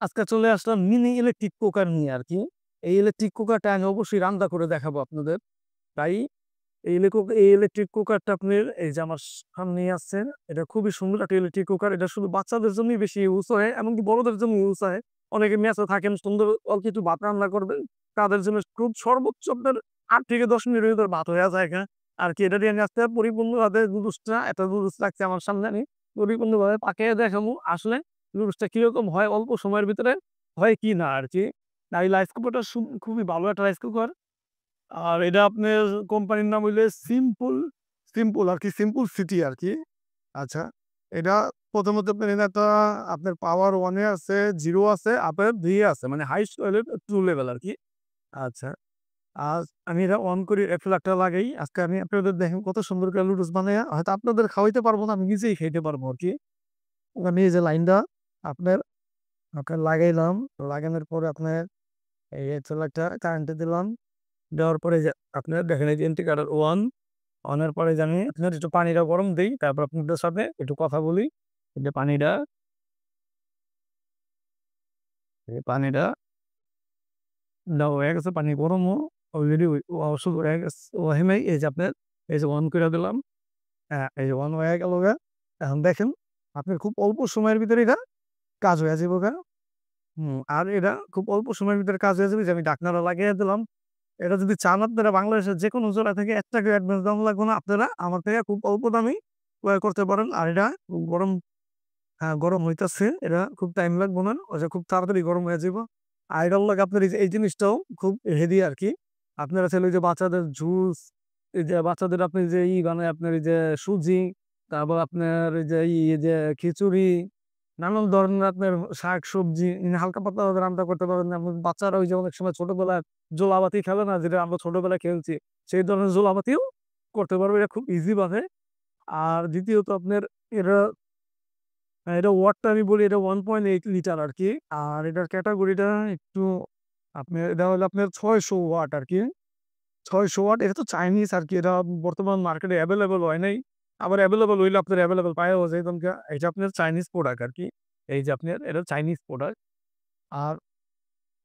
আজকে চলে আসলাম mini electric cooker নিয়ে আর কি। এই ইলেকট্রিক কুকারটা আমি অবশ্যই রান্না করে দেখাবো আপনাদের। তাই এই ইলেকট্রিক কুকারটা আপনার এই যে আমার সামনে আছে। এটা খুবই সুন্দর একটা ইলেকট্রিক কুকার। এটা শুধু বাচ্চাদের জন্যই বেশি ইউজ হয়, এমনকি বড়দের জন্য ইউজ হয়। অনেকে মেসে থাকেন, সুন্দর অল্প কিছু ভাত রান্না করবেন, তাদের জন্য খুব সর্বোচ্চ আপনার 8 থেকে 10 মিনিটের ভিতর ভাত হয়ে যায় আর কি। এটা দিয়ে আমি আজকে পরিপূর্ণভাবে নুডলসটা একটা নুডলস রাখছি আমার সামনে, আমি পরিপূর্ণভাবে পাকিয়ে দেখাবো আসলে নুডলসটা কিরকম হয় অল্প সময়ের ভিতরে, হয় কি না আর কি। আর এই রাইস কুকারটা খুবই ভালো একটা রাইস কুকার। আর এটা আপনার কোম্পানির নাম হইলে সিম্পল আর কি, সিম্পল সিটি আর কি। আচ্ছা, এটা প্রথমত আপনার এটা আপনার পাওয়ার 1 এ আছে, 0 আছে, আপনার 2 এ আছে। মানে হাই লেভেল 2 লেভেল আর কি। আচ্ছা, আজ আমি এটা অন করি, রেফ্লেক্টর লাগাই। আজকে আমি আপনাদের দেখেন কত সুন্দর করে লুডুস বানাইয়া হয়তো আপনাদের খাওয়াইতে পারবো না, আমি নিজেই খাইতে পারবো আর কি। আমি এই যে লাইনটা আপনার আপনার লাগাইলাম। লাগানোর পরে আপনার এই রেফ্লেক্টরটা কারেন্টে দিলাম। দেওয়ার পরে যে আপনার দেখেন এই যে ইন্ডিকেটর অনের পরে যে আমি আপনার একটু পানিটা গরম দেই। তারপর আপনাদের সাথে একটু কথা বলি। এই যে পানিটা দেওয়া হয়ে গেছে। পানি গরমও অলরেডি শুরু হয়ে গেছে। ওহিমেই এই যে আপনার এই যে অন করে দিলাম। হ্যাঁ, এই যে অন হয়ে গেল গা। এখন দেখেন আপনি খুব অল্প সময়ের ভিতরে এটা কাজ হয়ে যাবে গা। আর এটা খুব অল্প সময়ের ভিতরে কাজ হয়ে যাবে যে আমি ঢাকনাটা লাগিয়ে দিলাম। এটা যদি চান আপনারা বাংলাদেশের যেকোনো জেলা থেকে ৳১ অ্যাডভান্স দেওয়া লাগবে না। আপনারা আমার থেকে খুব অল্প দামেই ক্রয় করতে পারেন। আর এটা খুব গরম, হ্যাঁ, গরম হইতাছে। এটা খুব টাইম লাগবে না। ওই যে খুব তাড়াতাড়ি গরম হয়ে যাইব। আর এটার লগে আপনার এই যে এই জিনিসটাও খুব হেভি আরকি। আপনারা চাইলে ওই যে বাচ্চাদের জুস, এই যে বাচ্চাদের আপনি যে বানায় আপনার এই যে সুজি, তারপর আপনার এই যে এই যে খিচুড়ি, নানান ধরনের আপনার শাক-সবজি হালকা পাতলা ভাবে রান্না করতে পারবেন। আপনার বাচ্চারা ওই যে অনেক সময় ছোটবেলায় জোলাবাতি খেলে না? যেটা আমরা ছোটবেলায় খেলছি। সেই ধরনের জোলাবাতিও করতে পারবে। এটা খুব ইজি ভাবে। আর দ্বিতীয়ত আপনার এটা এটা ওয়াটটা আমি বলি এটা 1.8 লিটার আরকি। আর এটার ক্যাটেগরিটা একটু আপনার এটা হলো আপনার ৬০০ ওয়াট আরকি। ৬০০ ওয়াট। এটা তো চাইনিজ আরকি। এটা বর্তমান মার্কেটে এভেইলেবল হয় নাই। আবার এভেইলেবল হইলে আপনার এভেইলেবল পাওয়াও যাইতন গা। এটা আপনার চাইনিজ প্রোডাক্ট আরকি। এই যে আপনার এটা চাইনিজ প্রোডাক্ট। আর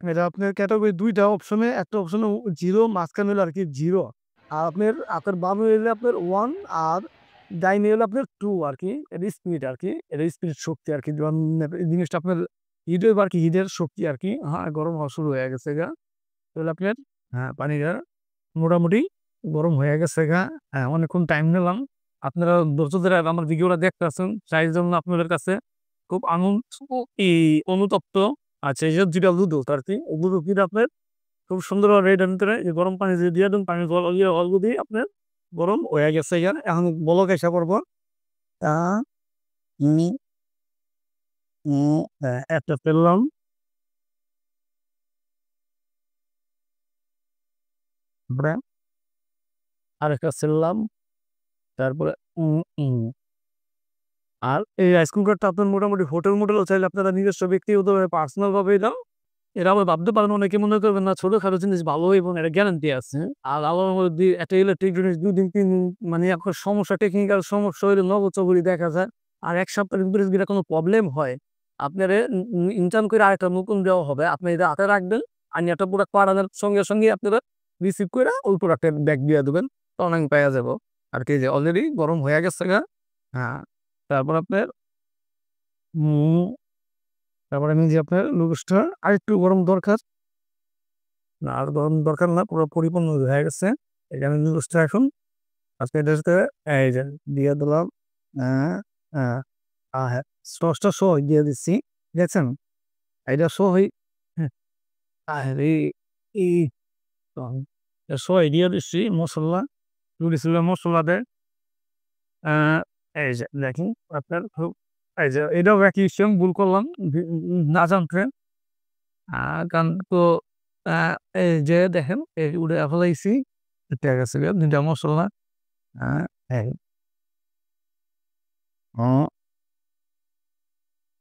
এটা আপনার ক্যাটেগরি ২ টা অপশনে, একটা অপশনে 0, মাঝখানে হলো আরকি 0। আর আপনার বামে হইলে আপনার 1, আর ডাইনে হলো আপনার 2 আরকি। এটা স্পিড আরকি। এটা স্পিড শক্তি আরকি। যখন এই জিনিসটা আপনার হিট হইবে আরকি, হিটের শক্তি আরকি। হ্যাঁ, গরম হওয়া শুরু হয়ে গেছে গা। তাহলে আপনার, হ্যাঁ, পানিটা মোটামুটি গরম হয়ে গেছে গা। হ্যাঁ, অনেকক্ষণ টাইম নিলাম। আপনারা ধৈর্য ধরে আমার ভিডিওটা দেখতেছেন। তাই জন্য আপনাদের কাছে খুব ই অনুতপ্ত। আচ্ছা, এই যে ২ টা লুডুস আরকি। ওগুলো কিন্তু আপনার খুব সুন্দরভাবে এটার ভিতরে এই গরম পানি যদি দিয়ে দেন, পানির জল দিয়ে অল্প দিয়ে আপনার গরম হয়ে গেছে গা। এখন বলক আইসা পড়বো। আ ই উ একটা ফেললাম। তারপরে আরেকটা ছেড়লাম। তারপরে উ উ আর এই রাইস কুকারটা আপনার মোটামুটি হোটেল মোটেলও চাইলে আপনারা নিজস্ব ব্যক্তিগতভাবে পার্সোনাল ভাবে এটা আবার ভাবতে পারেন, অনেকে মনে করবেন না ছোটখাটো জিনিস ভালো হইব না, এটা গ্যারান্টি আছে। আর আল্লাহর মধ্যে একটা ইলেকট্রিক জিনিস ২ দিন ৩ দিন মানে আপনার সমস্যা, টেকনিক্যাল সমস্যা হইলে নগদ দেখা যায়। আর ১ সপ্তাহের ভিতরে যদি কোনো প্রবলেম হয়, আপনারে ইনটার্ন করে আরেকটা নতুন দেওয়া হবে। আপনি এটা হাতে রাখবেন, আইনাটা প্রোডাক্ট পাঠানোর সঙ্গে আপনারা রিসিভ কইরা ওই প্রোডাক্টের ব্যাক দিয়া দিবেন। তখন আমি পাইয়া যাবো। আর কি যে অলরেডি গরম হয়ে গেছে গা। হ্যাঁ, তারপর আপনার উম তারপরে আমি যে আপনার নুডলসটা আরেকটু গরম দরকার। না, আর গরম দরকার না, পুরো পরিপূর্ণ হয়ে গেছে। এই যে আমি নুডলসটা এখন আজকে এটার সাথে এই যে দিয়ে দিলাম। আ আ হ্যাঁ, সসটা সহ দিয়ে দিচ্ছি। দেখছেন? এটা সহই, হ্যাঁ, আহারে! ই সহই দিয়ে দিচ্ছি মসল্লা। নুডলসের মসল্লা দেয়। আ এই যে দেখেন আপনার খুব, এই যে এটাও একই সেম ভুল করলাম না জানতে। আ কারণ তো আ এই যে দেখেন এই উড়ে ফেলাইছি। ঠিক আছে গা ২ টা মসল্লা। আ এই অ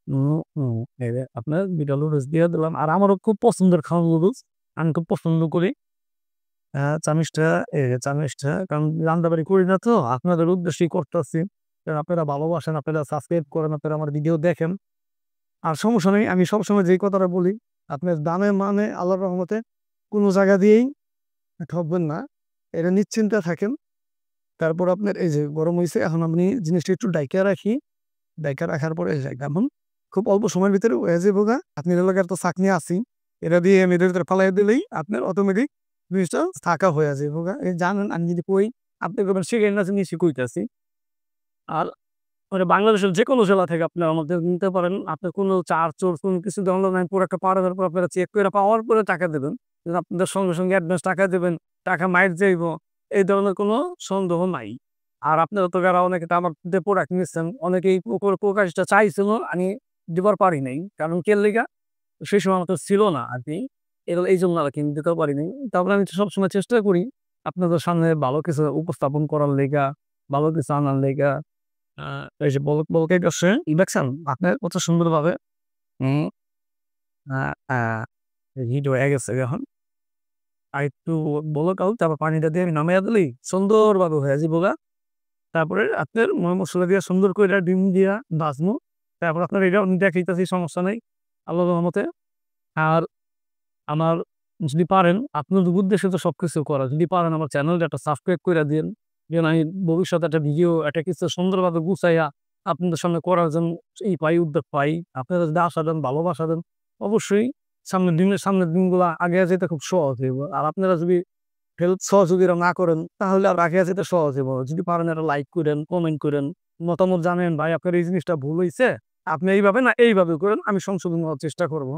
উ উ এই যে আপনার ২ টা নুডলস দিয়ে দিলাম। আর আমারও খুব পছন্দের খাওয়া নুডলস। আমি খুব পছন্দ করি। চামিচটা, এই যে চামিচটা, কারণ রান্নাবাড়ি করি না তো আপনাদের উদ্দেশ্যেই করতেছি। কারণ আপনারা ভালোবাসেন, আপনারা সাবস্ক্রাইব করেন, আপনারা আমার ভিডিও দেখেন। আর সমস্যা নেই, আমি সবসময় যেই কথাটা বলি, আপনার দামে মানে আল্লাহর রহমতে কোনো জায়গা দিয়েই ঠকবেন না। এটা নিশ্চিন্তে থাকেন। তারপর আপনার এই যে গরম হইছে, এখন আপনি জিনিসটা একটু ডাইকা রাখি। ডাইকা রাখার পরে এই যে এখন খুব অল্প সময়ের ভিতরে হয়ে যাবো গা। আপনি এর লগে একটা চাকনি আছি, এটা দিয়ে মেয়েদের ভিতরে ফালাই দিলেই আপনার অটোমেটিক জিনিসটা থাকা হয়ে যাবো গা। এই জানেন আমি যদি কই, আপনি করবেন শিখেন না, জিনিসই কইতাছি। আর মানে বাংলাদেশের যেকোনো জেলা থেকে আপনারা আমাদের নিতে পারেন। আপনার কোনো চার্জ-চোর্জ কোনো কিছু দেওয়া নাই। প্রোডাক্টটা পাওয়ার পর আপনারা চেক করে পাওয়ার পরে টাকা দেবেন। কিন্তু আপনাদের সঙ্গে, সঙ্গে অ্যাডভান্স টাকা দেবেন, টাকা মাইর যাইব। এই ধরনের কোনো সন্দেহ নাই। আর আপনারা তো যারা অনেকে তো আমার থেকে প্রোডাক্ট নিচ্ছেন, অনেকেই প্রকাশটা চাইছিল, আমি দিবার পারি নাই। কারণ কেন লিগা? সেই সময় আমার তো ছিল না আরকি। এইজন্য আরকি আমি দিতেও পারি নাই। তারপরে আমি সবসময় চেষ্টা করি আপনাদের সামনে ভালো কিছু উপস্থাপন করার লেগা, ভালো কিছু আনার লেগা। আ এই যে বলকেট আছে, দেখছেন? আপনার কত সুন্দরভাবে হুম, আ আ হিট হয়ে গেছে এখন। আরেকটু বলক আউট, তারপর পানিটা দিয়ে আমি নামাইয়া দিলেই সুন্দরভাবে হয়ে যাইবগা। তারপরে আপনার মসলা দিয়া সুন্দর কইরা ডিম দিয়া ভাজমু। তারপর আপনার এটাও দেখাইতাছি, সমস্যা নাই আল্লাহর রহমতে। আর আমার যদি পারেন, আপনার উদ্দেশ্যে তো সবকিছু করা। যদি পারেন আমার চ্যানেলটা একটা সাবস্ক্রাইব কইরা দিয়েন। যেন আমি ভবিষ্যতে একটা ভিডিও একটা কিছু সুন্দরভাবে গুছাইয়া আপনাদের সামনে করার জন্য পাই, উদ্যোগ পাই। আপনারা যদি আশা দেন, ভালোবাসা দেন, অবশ্যই সামনের দিনগুলা আগাইয়া যাইতে খুব সহজ হইব। আর আপনারা যদি হেল্প সহযোগিতা না করেন, তাহলে আর আগাইয়া যেতে সহজ হইব। যদি পারেন একটা লাইক কইরেন, কমেন্ট কইরেন, মতামত জানেন, ভাই আপনার এই জিনিসটা ভুল হইছে। আপনি এইভাবে না এইভাবে করেন, আমি সংশোধন হওয়ার চেষ্টা করব।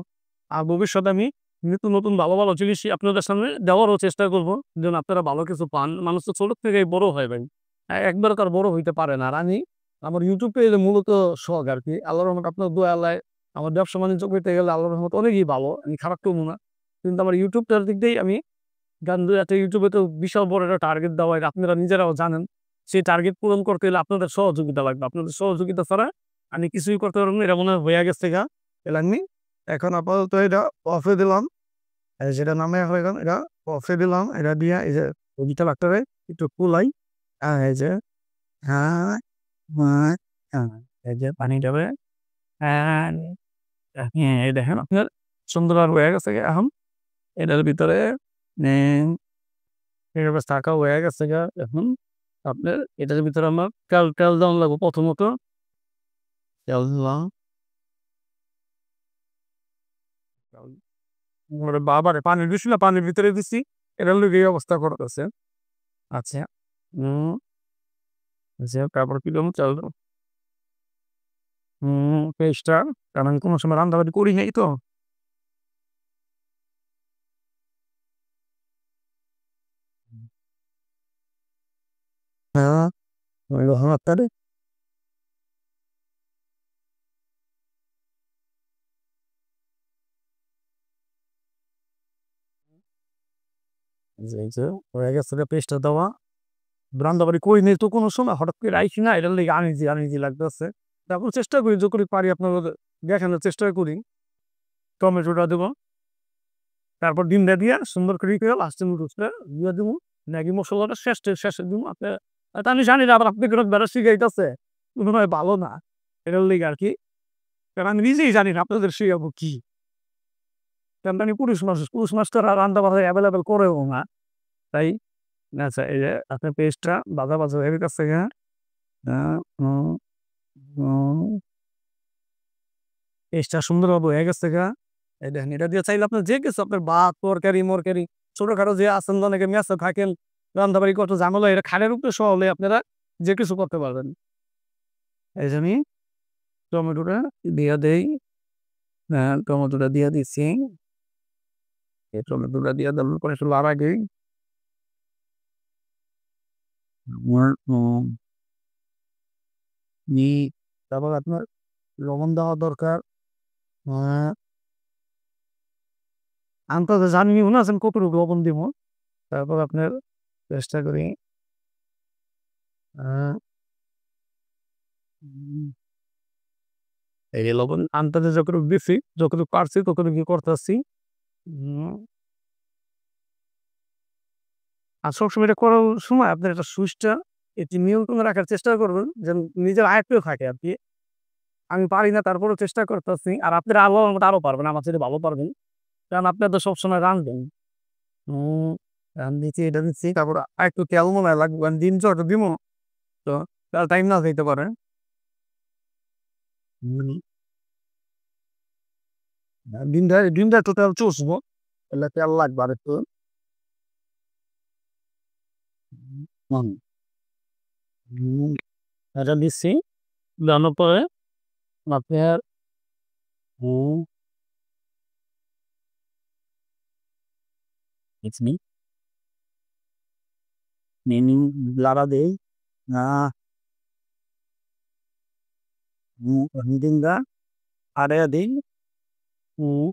আর ভবিষ্যতে আমি নতুন, নতুন ভালো, ভালো জিনিসই আপনাদের সামনে দেওয়ারও চেষ্টা করব। যেন আপনারা ভালো কিছু পান। মানুষ তো ছোট থেকেই বড় হয় ভাই। একবারে তো আর বড় হইতে পারে না। আর আমি আমার YouTube পেজে মূলত শখ আরকি। আল্লাহর রহমতে আপনার দোয়া-আল্লায় আমার ব্যবসা-বাণিজ্য করতে গেলে আল্লাহর রহমতে অনেকই ভালো। আমি খারাপ করব না। কিন্তু আমার YouTube টার দিক দিয়েই আমি গান একটা YouTube এ তো বিশাল বড় একটা টার্গেট দেওয়া হয়। আপনারা নিজেরাও জানেন। সেই টার্গেট পূরণ করতে হলে আপনাদের সহযোগিতা লাগবে। আপনাদের সহযোগিতা ছাড়া আমি কিছুই করতে পারব না। এটা মনে হয় হইয়া গেছে গা। এলা আমি এখন আপাতত এটা অফে দিলাম। যেটা নামে হয়ে গেল, এটা অফে দিলাম। এটা দিয়া এই যে ছবিটা লাগতেছে একটু কুলাই। এই যে হ্যাঁ, হ্যাঁ, হ্যাঁ, এই যে পানি যাবে। হ্যাঁ, হ্যাঁ, এই দেখেন আপনার সুন্দর আর হয়ে গেছে এখন। এটার ভিতরে এভাবে থাকা হয়ে গেছে গা এখন। আপনার এটার ভিতরে আমার তেল দেওয়া লাগবো প্রথমত। তেল দিলাম। ওরে বাবারে! পানির দিছি না, পানির ভিতরে দিছি। এটার লগে এই অবস্থা করতেছে। আচ্ছা। হুম, আচ্ছা তারপর কি দিলাম? চাল দিলাম। পেস্টটা, কারণ আমি কোন সময় রান্নাবাড়ি করি নাই তো। হ্যাঁ, ওই রকম আপনারে এই যে হয়ে গেছে গা পেস্টটা দেওয়া। রান্নাবাড়ি করি নাই তো কোন সময়। হঠাৎ করে আইছি না, এটার লেগে আনইজি, আনইজি লাগতেছে। তারপর চেষ্টা করি যতটুকু পারি আপনাদের দেখানোর চেষ্টা করি। টমেটোটা দেব। তারপর ডিমটা দিয়া সুন্দর করে লাস্টে নুডলসটা দিয়া দিমু। ম্যাগি মসলাটা শেষে দিমু। তা আমি জানি না আবার আপনি কোনো বেড়া শিখাইতেছে। মনে হয় ভালো না। এটার লিগে আরকি। কারণ আমি নিজেই জানি না আপনাদের শিখাবো কি? কারণ আমি পুরুষ মানুষ তো আর রান্না-বান্না এভেইলেবল করেও না। তাই আচ্ছা এই যে আপনার পেস্টটা ভাজা হয়ে গেছে গা। আ হুম, হুম, পেস্টটা সুন্দরভাবে হয়ে গেছে গা। এই দেখেন এটা দিয়ে চাইলে আপনার যে কিছু আপনার ভাত, তরকারি-মরকারি ছোটখাটো যে আছেন অনেকে মেসে থাকেন, রান্নাবাড়ি কত ঝামেলা, এটা খালের উপরে সহলে আপনারা যে কিছু করতে পারবেন। এই যে আমি টমেটোটা দিয়া দেই। টমেটোটা দিয়া দিচ্ছি। এই টমেটোটা দিয়া দেওয়ার পরে একটু লাড়া দেই। আমার ই তারপর আপনার লবণ দেওয়া দরকার। আ আন্তাজে জানি নিব না যে কতটুকু লবণ দিব। তারপর আপনার চেষ্টা করি আ উম এই যে লবণ আন্তাজে যতটুকু দিছি, যতটুকু পারছি ততটুকুই করতেছি। হুম, আর সবসময় এটা করার সময় আপনার একটা সুইচটা এটি নিয়ন্ত্রণে রাখার চেষ্টা করবেন যেন নিজের আয়ত্তেও থাকে আরকি। আমি পারি না, তারপরেও চেষ্টা করতেছি। আর আপনারা আল্লাহর রহমতে আরো পারবেন, আমার চেয়ে ভালো পারবেন। কারণ আপনারা তো সবসময় রাঁধবেন। হুম, দিচ্ছি, এটা দিচ্ছি। তারপর আরেকটু তেল মনে হয় লাগবে। কারণ ডিম চড়টা দিমু তো তার টাইম না যাইতে পারে। হুম, ডিমটা একটু তেল চুষবো। তাহলে তেল লাগবে আরেকটু। হুম, হুম, এটা দিচ্ছি। দেওয়ানোর পরে আপনার হুম, it's me. নেই লাড়া দেই। আ ডিমটা আড়াইয়া দেই। হুম,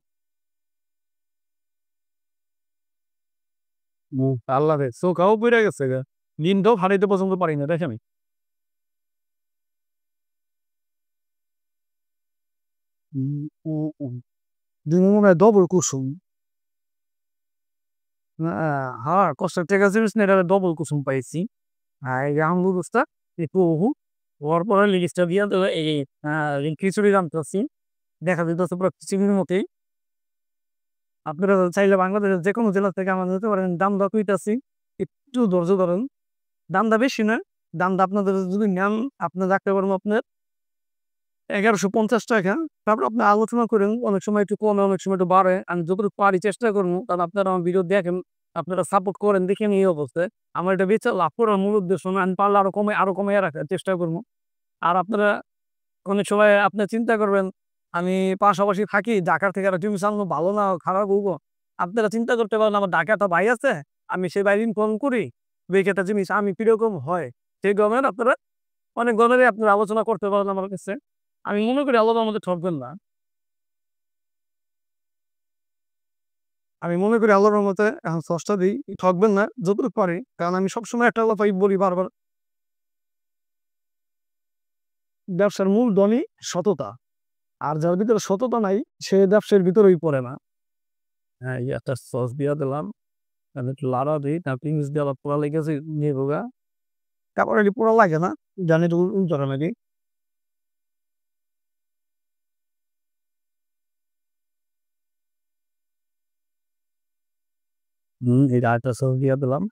আল্লাহরে চোখাও পুইরা গেছে গা। ডিমটাও ফাটাইতে পর্যন্ত পারি না দেখেন। হুম, ডিমের মনে হয় ডবল কুসুম। না, হ্যাঁ, কষ্টের টাকা জিনিস না, এটা ডবল কুসুম পাইছি। আর এই যে আমগুলোটা একটু হওয়ার পরে লিরিক্সটা দিয়া তো এই খিচুড়ি রাঁধতেছি। দেখা যাইতেছে পুরো খিচুড়ির মতোই। আপনারা চাইলে বাংলাদেশের যেকোনো জেলা থেকে আমাদের নিতে পারেন। দামটা কইতাছি, একটু ধৈর্য ধরেন। দামটা বেশি না। দামটা আপনাদের যদি নেন, আপনি রাখতে পারবো আপনার ৳১১৫০। তারপর আপনি আলোচনা করেন। অনেক সময় একটু কমে, অনেক সময় একটু বাড়ে। আমি যতটুকু পারি চেষ্টা করবো। কারণ আপনারা আমার ভিডিও দেখেন, আপনারা সাপোর্ট করেন দেখেন এই অবস্থায়। আমার এটা বেচে লাভ করার মূল উদ্দেশ্য না। আমি পারলে আরো কমাইয়া রাখার চেষ্টা করবো। আর আপনারা অনেক সময় আপনি চিন্তা করবেন, আমি পাশাপাশি থাকি, ঢাকার থেকে একটা টিভি চালানো ভালো না খারাপ হইবো? আপনারা চিন্তা করতে পারেন, আমার ঢাকায় একটা ভাই আছে, আমি সেই ভাইরে ইনফর্ম করি, দেখি একটা জিনিস আমি কিরকম হয়, সেই গমের আপনারা অনেক গমেরই আপনারা আলোচনা করতে পারেন আমার কাছে। আমি মনে করি আল্লাহর রহমতে ঠকবেন না। আমি মনে করি আল্লাহর রহমতে এখন সস্তা দিই, ঠকবেন না যতটুকু পারি। কারণ আমি সবসময় একটা কথাই বলি বারবার, ব্যবসার মূল ধনই সততা। আর যার ভিতরে সততা নাই, সে ব্যবসার ভিতরেই পড়ে না। হ্যাঁ, এই একটা সস দিয়া দিলাম। আমি একটু লাড়া দেই, তারপর ইংলিশ দিয়ে আবার পোড়া লেগেছে নিয়ে গা। তারপর এটি পোড়া লাগে না, জানি তো উল্টানো নাকি। এই আরেকটা সস দিয়া দিলাম।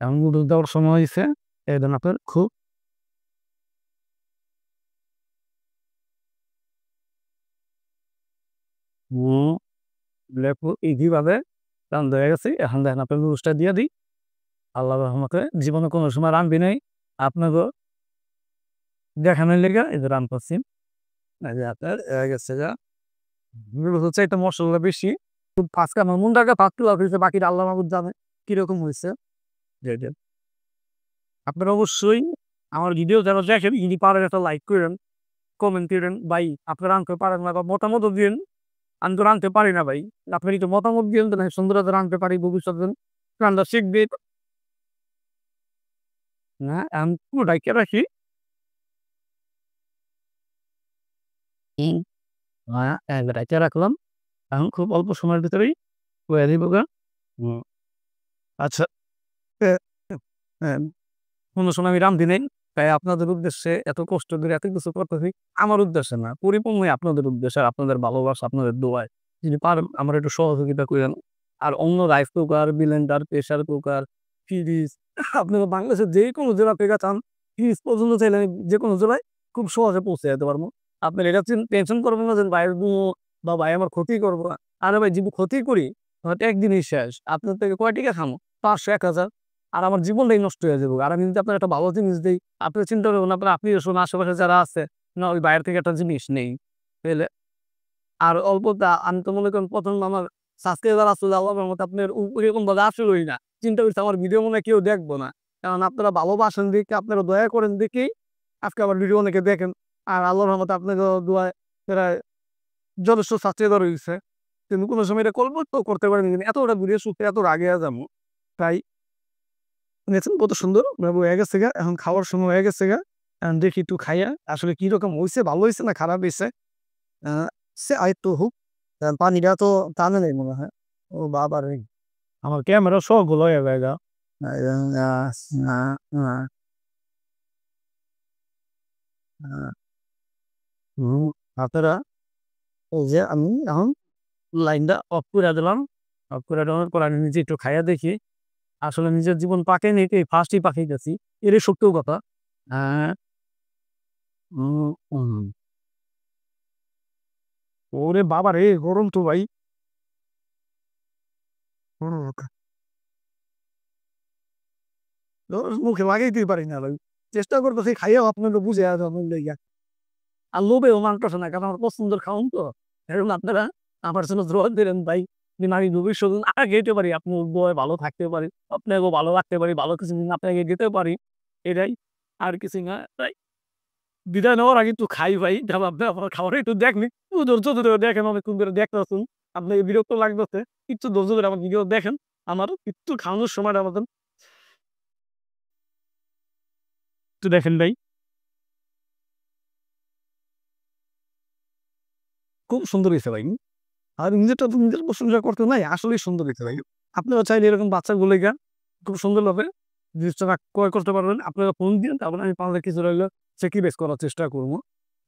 এখন নুডলস দেওয়ার সময় হয়েছে। এই দেন আপনার খুব হুম, লেবু ইজিভাবে রান্ধা হয়ে গেছে। এখন দেখেন আপনার নুডলসটা দিয়ে দিই। আল্লাহর রহমতে জীবনে কোনো সময় রান্ধি নাই। আপনাকেও দেখানোর লেগে এই যে রান্ধতেছি। এই যে আপনার হয়ে গেছে গা। নুডলস হচ্ছে একটু মসলা বেশি। খুব আজকে আমার মনটাকে ভাত তুলা হয়েছে, বাকিটা আল্লাহ মাহবুব জানে কিরকম হয়েছে। জি, জি। আপনারা অবশ্যই আমার ভিডিও যারা দেখেন, যদি পারেন একটা লাইক করেন, কমেন্ট করেন। ভাই আপনারা আনতে পারেন না বা মতামতও দিন। আমি তো রাঁধতে পারি না ভাই। আপনি একটু মতামত দিয়েন, তাহলে সুন্দর করে রাঁধতে পারি ভবিষ্যতে। রান্না শিখবে। না, আমি পুরো ঢাইকা রাখি। হুম। ঢাইকা রাখলাম। এখন খুব অল্প সময়ের ভিতরেই হয়ে যাইব গা। হুম। আচ্ছা, এ হ্যাঁ, কোনো সময় আমি রাঁধি নাই। তাই আপনাদের উদ্দেশ্যে এত কষ্ট করে এত কিছু করতেছি। আমার উদ্দেশ্যে না, পরিপূর্ণই আপনাদের উদ্দেশ্যে, আর আপনাদের ভালোবাসা, আপনাদের দোয়ায়। যদি পারেন আমার একটু সহযোগিতা কইরেন। আর অন্য rice cooker, Blender, pressure cooker, fridge, আপনারা বাংলাদেশের যেকোনো জেলা থেকে চান, ফ্রিজ পর্যন্ত চাইলে আমি যেকোনো জেলায় খুব সহজে পৌঁছে যেতে পারবো। আপনার এটা টেনশন করবেন না যে ভাইয়ের বা ভাই আমার ক্ষতি করবো না। আরে ভাই, যদি ক্ষতি করি হয়তো একদিনই শেষ। আপনার থেকে কয় টাকা খামো? ৫০০, ১,০০০। আর আমার জীবনটাই নষ্ট হয়ে যাবে। আর আমি যদি আপনার একটা ভালো জিনিস দেই, আপনি চিন্তা করবেন আপনার আত্মীয়-স্বজন আশেপাশে যারা আছে, না ওই বাইরে থেকে একটা জিনিস নেই। তাইলে আর অল্পটা আমি তো মনে করেন ১ম আমার সাবস্ক্রাইবার আসলে আল্লাহর রহমতে আপনার ওইরকমভাবে আসলোই না। চিন্তা করছি আমার ভিডিও মনে হয় কেউ দেখবো না। কারণ আপনারা ভালোবাসেন দেখে, আপনারা দয়া করেন দেখেই আজকে আমার ভিডিও অনেকে দেখেন। আর আল্লাহর রহমতে আপনাদের দোয়ায় প্রায় যথেষ্ট সাবস্ক্রাইবার হইছে। কিন্তু কোনো সময় এটা করবো তো করতে পারিনি। এতটা ভিডিও শুটতে এত রাগে যাবো। তাই দেখছেন কত সুন্দর ভাবে হয়ে গেছে গা। এখন খাওয়ার সময় হয়ে গেছে গা। এখন দেখি একটু খাইয়া আসলে কিরকম হইছে, ভালো হইছে না খারাপ হইছে। আ সে আরেকটু হোক। পানিটা তো টানে নাই মনে হয়। ও বাবারে! আমার ক্যামেরা সবগুলো হয়ে যায় গা। আ আ আ আ হুম, আপনারা এই যে আমি এখন লাইনটা অফ কইরা দিলাম। অফ কইরা দেওয়ার পর আমি নিজে একটু খাইয়া দেখি। আসলে নিজের জীবন পাকেনি, এই ফার্স্টই পাকাইতেছি। এটাই সত্য কথা। আ উম উম ওরে বাবারে! গরম তো ভাই। হুম, মুখে লাগাইতেই পারি না ভাই। চেষ্টা করতেছি খাইয়াও আপনারা বুঝাইয়া দেওয়ার লাইগা। আর লোভেও মানতেছে না। কারণ আমার পছন্দের খাওন তো। এজন্য আপনারা আমার জন্য দোয়া দিবেন ভাই। যেন আমি ভবিষ্যতে আগে যেতে পারি, আপনার দোয়ায় ভালো থাকতে পারি। আপনাকেও ভালো রাখতে পারি। ভালো কিছু যেন আপনাকে দিতে পারি। এটাই। আর কিছু না। তাই বিদায় নেওয়ার আগে একটু খাই ভাই। তারপর আপনি আমার খাবারটা একটু দেখবেন। একটু ধৈর্য ধরে দেখেন অনেকক্ষণ ধরে দেখতেছেন। আপনাকে বিরক্ত লাগতেছে। একটু ধৈর্য ধরে আমার ভিডিও দেখেন। আমার একটু খাওয়ানোর সময়টা মতন একটু দেখেন ভাই। খুব সুন্দর হইছে ভাই। আর নিজেরটা তো নিজের প্রশংসা করতে নাই। আসলেই সুন্দর হইছে ভাই। আপনারা চাইলে এরকম বাচ্চাগুলোকে খুব সুন্দরভাবে জিনিসটা ক্রয় করতে পারবেন। আপনারা ফোন দিয়েন, তারপরে আমি পারলে কিছুটা হইলেও স্যাক্রিফাইস করার চেষ্টা করব।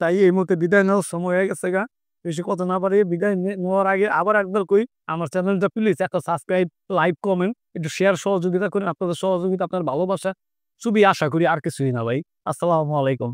তাই এই মুহূর্তে বিদায় নেওয়ার সময় হয়ে গেছে গা। বেশি কথা না বাড়িয়ে বিদায় নেওয়ার আগে আবার একবার কই, আমার চ্যানেলটা প্লিজ একটা সাবস্ক্রাইব, লাইক, কমেন্ট, একটু শেয়ার সহযোগিতা করেন। আপনাদের সহযোগিতা, আপনার ভালোবাসা খুবই আশা করি, আর কিছুই না ভাই। আসসালামু আলাইকুম।